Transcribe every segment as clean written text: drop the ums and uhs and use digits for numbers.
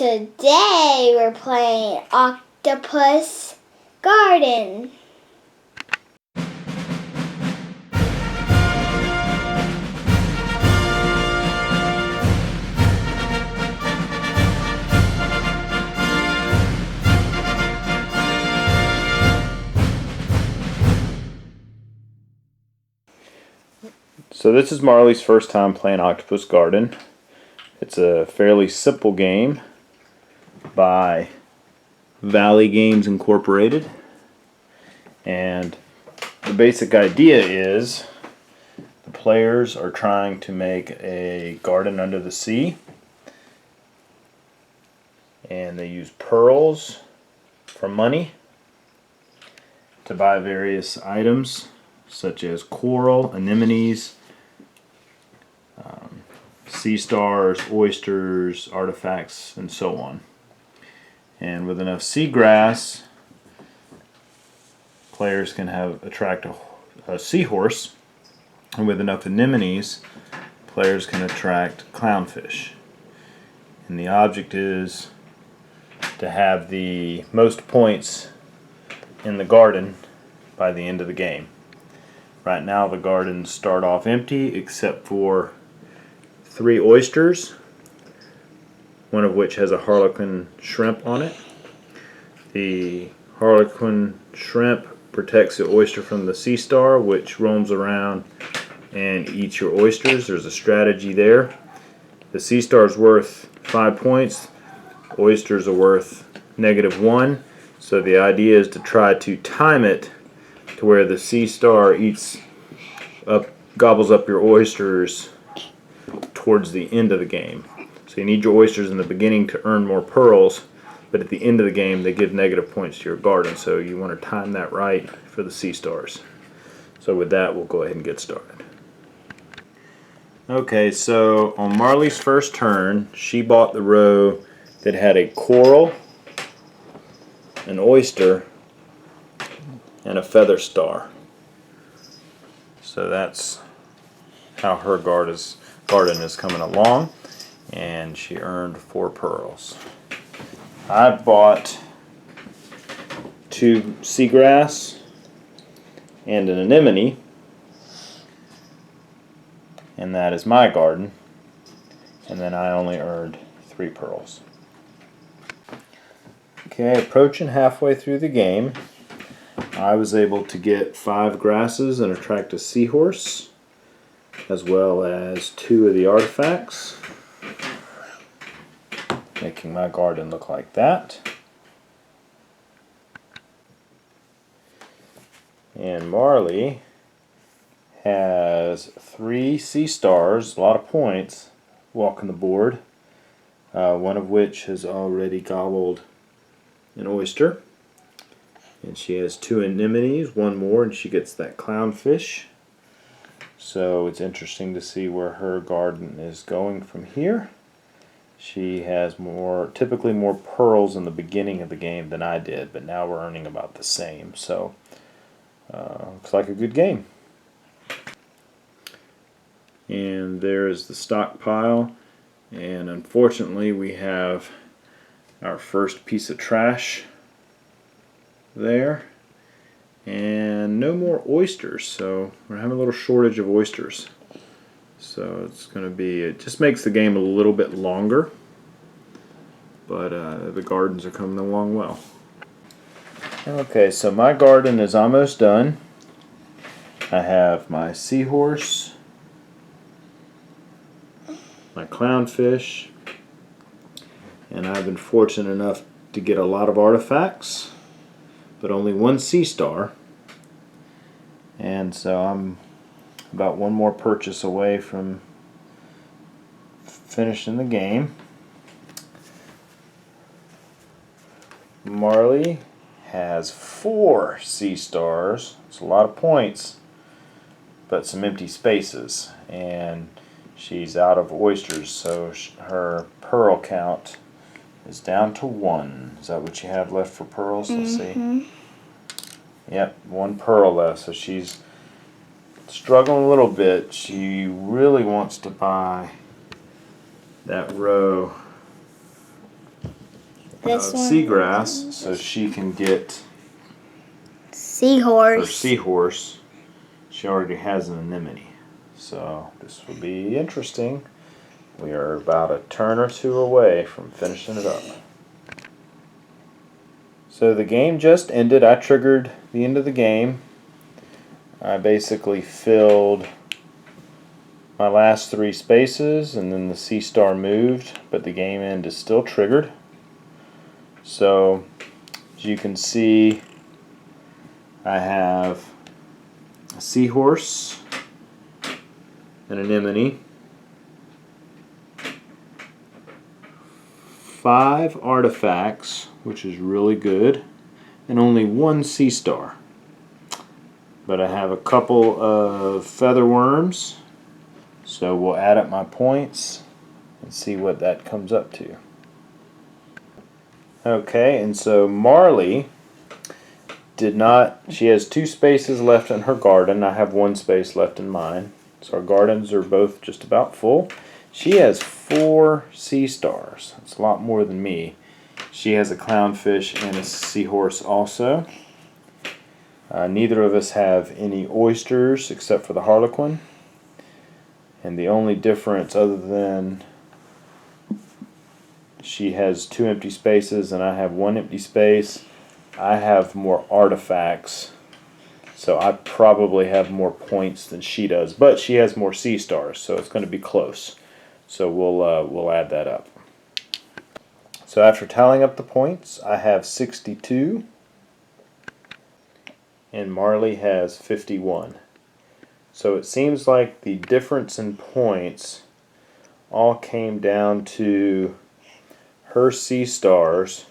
Today we're playing Octopus Garden. So this is Marley's first time playing Octopus Garden. It's a fairly simple game by Valley Games Incorporated. And the basic idea is the players are trying to make a garden under the sea. And they use pearls for money to buy various items such as coral, anemones, sea stars, oysters, artifacts, and so on. And with enough seagrass, players can attract a seahorse, and with enough anemones, players can attract clownfish. And the object is to have the most points in the garden by the end of the game. Right now the gardens start off empty except for 3 oysters, one of which has a harlequin shrimp on it. The harlequin shrimp protects the oyster from the sea star, which roams around and eats your oysters. There's a strategy there. The sea star is worth 5 points. Oysters are worth -1. So the idea is to try to time it to where the sea star gobbles up your oysters towards the end of the game. So you need your oysters in the beginning to earn more pearls, but at the end of the game they give negative points to your garden, so you want to time that right for the sea stars. So with that, we'll go ahead and get started. Okay, so on Marley's first turn, she bought the row that had a coral, an oyster, and a feather star. So that's how her garden is coming along, and she earned 4 pearls. I bought 2 seagrass and an anemone, and that is my garden, and then I only earned 3 pearls. Okay, approaching halfway through the game, I was able to get 5 grasses and attract a seahorse, as well as 2 of the artifacts, making my garden look like that. And Marley has 3 sea stars, a lot of points, walking the board, one of which has already gobbled an oyster. And she has 2 anemones, 1 more, and she gets that clownfish. So it's interesting to see where her garden is going from here. She has typically more pearls in the beginning of the game than I did, but now we're earning about the same. So looks like a good game. And there is the stockpile, and unfortunately we have our first piece of trash there, and no more oysters, so we're having a little shortage of oysters. So it's going to be, it just makes the game a little bit longer, but the gardens are coming along well. Okay, so my garden is almost done. I have my seahorse, my clownfish, and I've been fortunate enough to get a lot of artifacts, but only 1 sea star, and so I'm about 1 more purchase away from finishing the game. Marley has 4 sea stars. It's a lot of points, but some empty spaces, and she's out of oysters, so her pearl count is down to 1. Is that what you have left for pearls? Let's see. Yep, 1 pearl left, so she's struggling a little bit. She really wants to buy that row This one. seagrass so she can get her Seahorse. seahorse. She already has an anemone. So this will be interesting. We are about a turn or two away from finishing it up. So the game just ended. I triggered the end of the game. I basically filled my last 3 spaces and then the sea star moved, but the game end is still triggered. So as you can see, I have a seahorse, an anemone, 5 artifacts, which is really good, and only 1 sea star. But I have a couple of feather worms, so we'll add up my points and see what that comes up to. Okay, and so Marley did not, she has 2 spaces left in her garden. I have 1 space left in mine. So our gardens are both just about full. She has 4 sea stars. That's a lot more than me. She has a clownfish and a seahorse also. Neither of us have any oysters except for the harlequin. And the only difference, other than she has 2 empty spaces and I have 1 empty space, I have more artifacts. So I probably have more points than she does. But she has more sea stars, so it's going to be close. So we'll add that up. So after tallying up the points, I have 62. And Marley has 51. So it seems like the difference in points all came down to her sea stars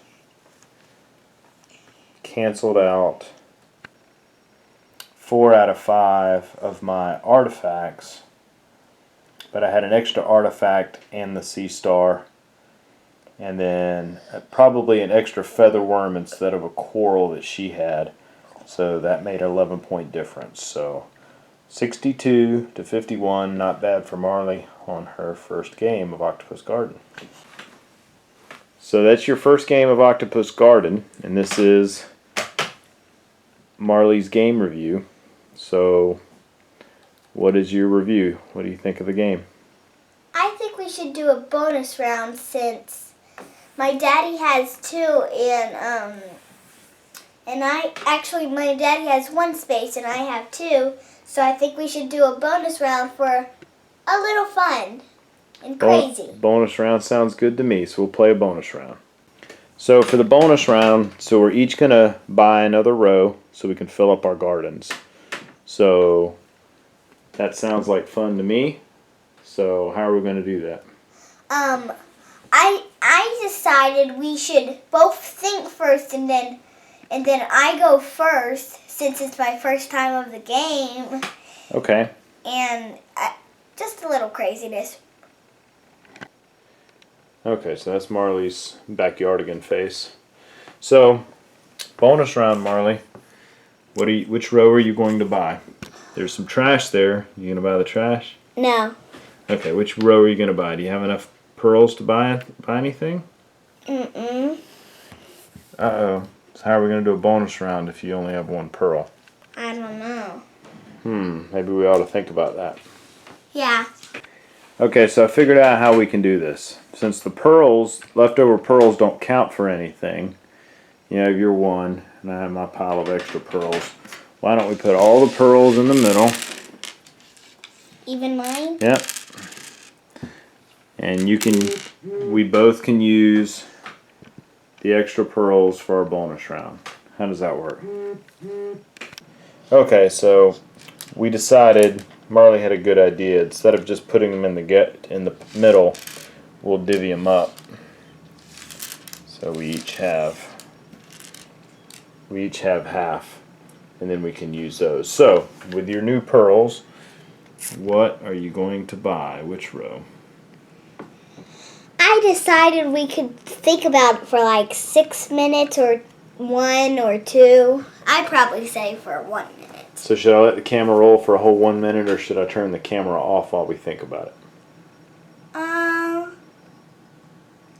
canceled out 4 out of 5 of my artifacts, but I had an extra artifact and the sea star, and then probably an extra feather worm instead of a coral that she had. So that made an 11-point difference. So 62 to 51, not bad for Marley on her first game of Octopus Garden. So that's your first game of Octopus Garden, and this is Marley's game review. So what is your review? What do you think of the game? I think we should do a bonus round since my daddy has 2 and my daddy has 1 space and I have 2, so I think we should do a bonus round for a little fun and crazy. Bonus round sounds good to me, so we'll play a bonus round. So for the bonus round, so we're each going to buy another row so we can fill up our gardens. So that sounds like fun to me. So how are we going to do that? I decided we should both think first and then I go first since it's my first time of the game. Okay. And just a little craziness. Okay, so that's Marley's backyardigan face. So, bonus round, Marley. Which row are you going to buy? There's some trash there. You going to buy the trash? No. Okay, which row are you going to buy? Do you have enough pearls to buy anything? Mm-mm. Uh-oh. So how are we going to do a bonus round if you only have 1 pearl? I don't know. Maybe we ought to think about that. Yeah. Okay, so I figured out how we can do this. Since the pearls, leftover pearls don't count for anything, you have your 1, and I have my pile of extra pearls. Why don't we put all the pearls in the middle? Even mine? Yep. And we both can use the extra pearls for our bonus round. How does that work? Okay, so we decided Marley had a good idea. Instead of just putting them in the middle, we'll divvy them up. So we each have half, and then we can use those. So with your new pearls, what are you going to buy? Which row? I decided we could think about it for like 6 minutes or 1 or 2. I'd probably say for 1 minute. So should I let the camera roll for a whole 1 minute, or should I turn the camera off while we think about it?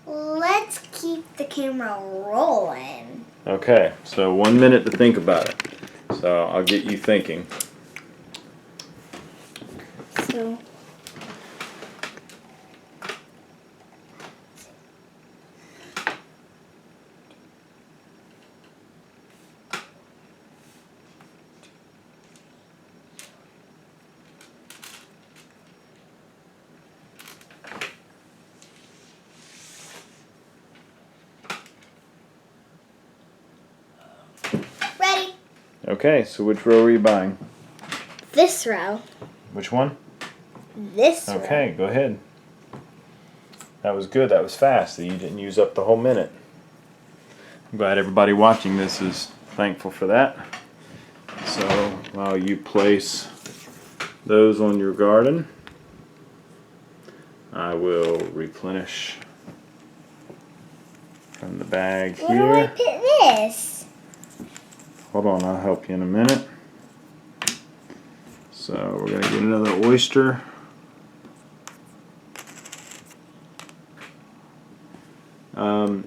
Let's keep the camera rolling. Okay, so 1 minute to think about it. So I'll get you thinking. So. Ready? Okay, so which row are you buying? This row. Which one? This row. Okay, go ahead. That was good. That was fast. You didn't use up the whole minute. I'm glad everybody watching this is thankful for that. So while you place those on your garden, I will replenish from the bag Where do I here. put this? Hold on, I'll help you in a minute. So we're going to get another oyster.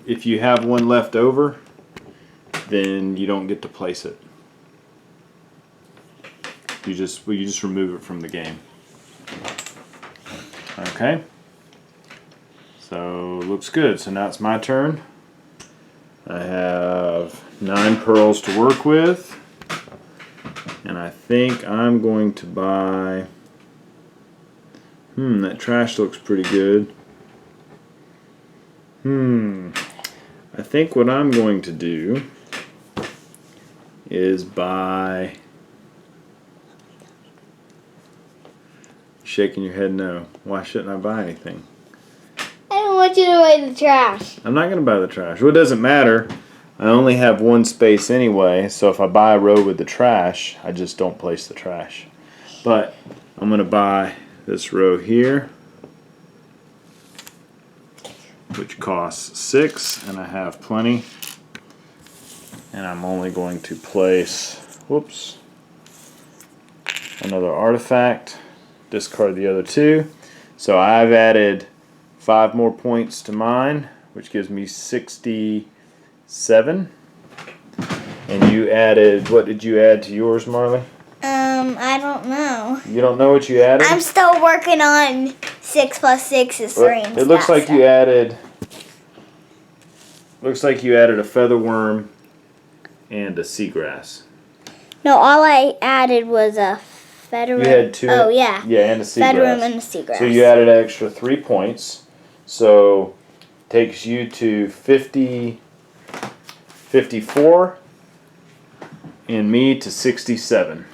If you have one left over, then you don't get to place it. You just remove it from the game. Okay. So looks good. So now it's my turn. I have 9 pearls to work with, and I think I'm going to buy. That trash looks pretty good. I think what I'm going to do is buy. Shaking your head no. Why shouldn't I buy anything? I don't want you to buy the trash. I'm not going to buy the trash. Well, it doesn't matter. I only have one space anyway, so if I buy a row with the trash, I just don't place the trash. But I'm going to buy this row here, which costs 6, and I have plenty. And I'm only going to place, whoops, another artifact, discard the other 2. So I've added 5 more points to mine, which gives me 67. And you added, what did you add to yours, Marley? I don't know. You don't know what you added? I'm still working on 6 plus 6 is 3 and it looks like stuff. you added, a feather worm and a seagrass. No, all I added was a feather worm. You had 2. Oh, yeah. Yeah, and a seagrass. Feather worm and a seagrass. So you added an extra 3 points. So takes you to 50, 54, and me to 67.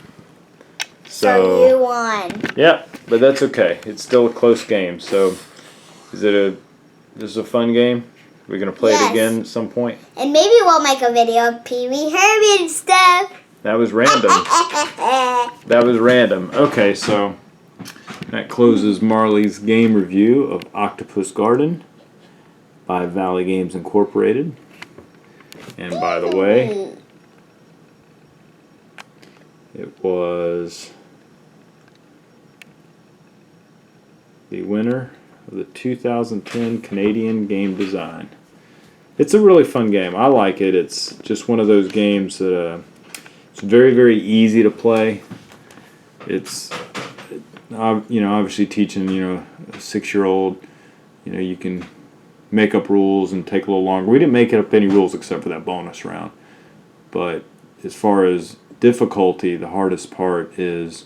So you won. Yeah, but that's okay. It's still a close game. So this is a fun game? We're going to play it again at some point? And maybe we'll make a video of Pee Wee Herman and stuff. That was random. That was random. Okay, so that closes Marley's game review of Octopus Garden by Valley Games Incorporated. And by the way, it was the winner of the 2010 Canadian Game Design. It's a really fun game. I like it. It's just one of those games that it's very, very easy to play. It's obviously teaching a 6-year-old, you can make up rules and take a little longer. We didn't make up any rules except for that bonus round. But as far as difficulty, the hardest part is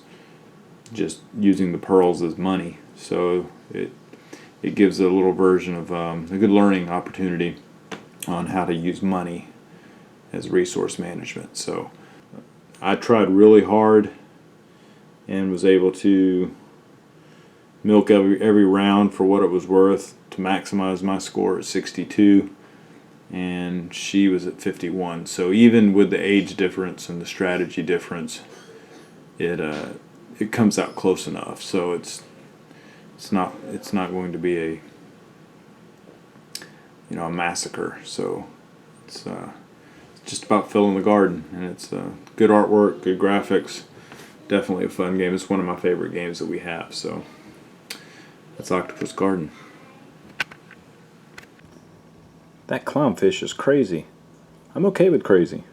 just using the pearls as money. So it gives a little version of a good learning opportunity on how to use money as resource management. So I tried really hard and was able to milk every round for what it was worth to maximize my score at 62, and she was at 51. So even with the age difference and the strategy difference, it comes out close enough. So it's not going to be a a massacre. So it's just about filling the garden, and it's good artwork, good graphics, definitely a fun game. It's one of my favorite games that we have. So that's Octopus Garden. That clownfish is crazy. I'm okay with crazy.